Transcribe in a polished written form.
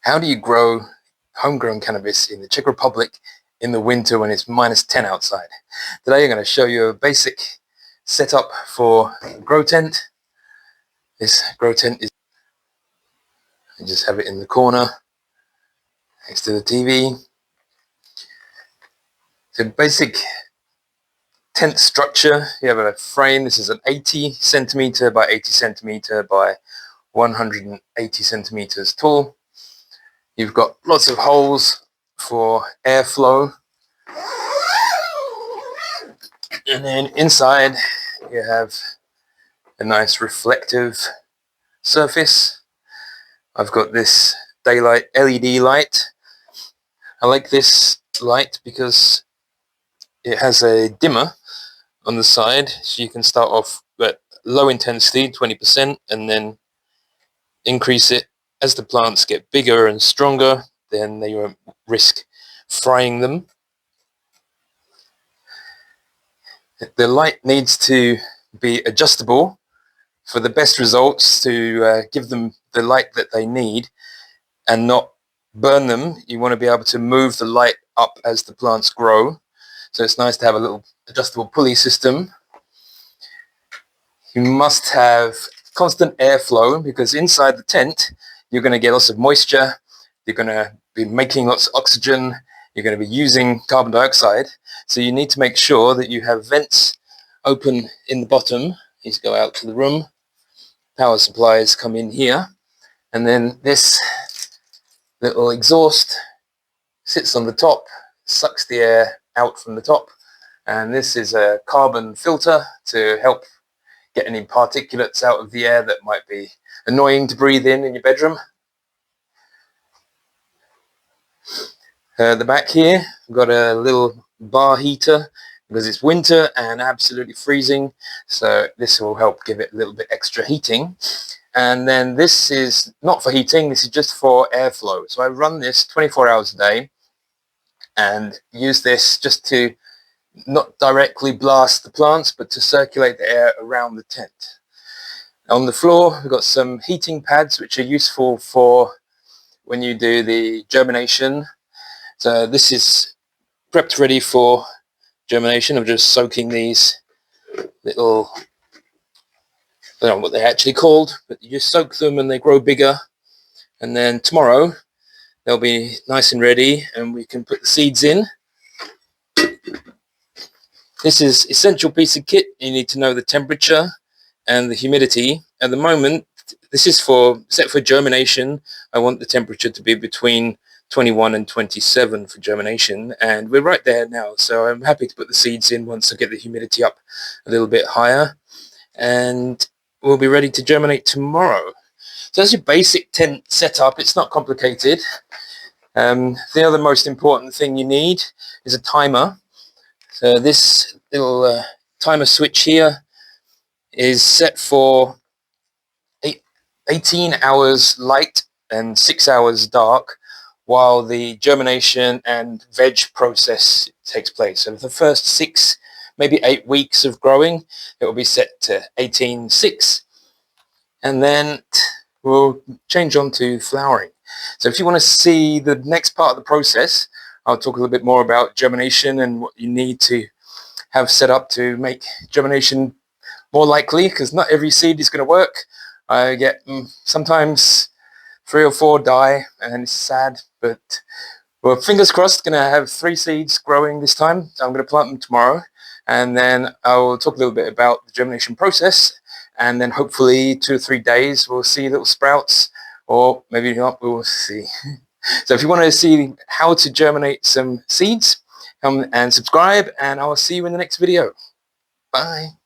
How do you grow homegrown cannabis in the Czech Republic in the winter when it's -10 outside? Today I'm going to show you a basic setup for a grow tent. This grow tent is, you just have it in the corner next to the TV. So basic tent structure, you have a frame. This is an 80 centimeter by 80 centimeter by 180 centimeters tall. You've got lots of holes for airflow, and then inside you have a nice reflective surface. I've got this daylight LED light. I like this light because it has a dimmer on the side, so you can start off at low intensity, 20%, and then increase it as the plants get bigger and stronger. Then they won't risk frying them. The light needs to be adjustable for the best results, to give them the light that they need and not burn them. You want to be able to move the light up as the plants grow. So it's nice to have a little adjustable pulley system. You must have constant airflow, because inside the tent you're going to get lots of moisture, you're going to be making lots of oxygen, you're going to be using carbon dioxide. So you need to make sure that you have vents open in the bottom. These go out to the room. Power supplies come in here, and then this little exhaust sits on the top, sucks the air out from the top, and this is a carbon filter to help get any particulates out of the air that might be annoying to breathe in your bedroom. The back here, I've got a little bar heater because it's winter and absolutely freezing, so this will help give it a little bit extra heating. And then this is not for heating, this is just for airflow. So I run this 24 hours a day and use this just to not directly blast the plants, but to circulate the air around the tent. On the floor, we've got some heating pads which are useful for when you do the germination. So this is prepped ready for germination. I'm just soaking these little, I don't know what they're actually called, but you just soak them and they grow bigger. And then tomorrow they'll be nice and ready and we can put the seeds in. This is essential piece of kit. You need to know the temperature and the humidity. At the moment, this is set for germination. I want the temperature to be between 21 and 27 for germination, and we're right there now. So I'm happy to put the seeds in once I get the humidity up a little bit higher, and we'll be ready to germinate tomorrow. So that's your basic tent setup. It's not complicated. The other most important thing you need is a timer. So this little timer switch here is set for 18 hours light and 6 hours dark while the germination and veg process takes place. So for the first 6, maybe 8 weeks of growing, it will be set to 18.6, and then we'll change on to flowering. So if you want to see the next part of the process, I'll talk a little bit more about germination and what you need to have set up to make germination more likely, because not every seed is going to work. I get sometimes 3 or 4 die, and it's sad, but well, fingers crossed, going to have 3 seeds growing this time. I'm going to plant them tomorrow, and then I'll talk a little bit about the germination process, and then hopefully 2 or 3 days we'll see little sprouts, or maybe not, we'll see. So if you want to see how to germinate some seeds, come and subscribe, and I'll see you in the next video. Bye.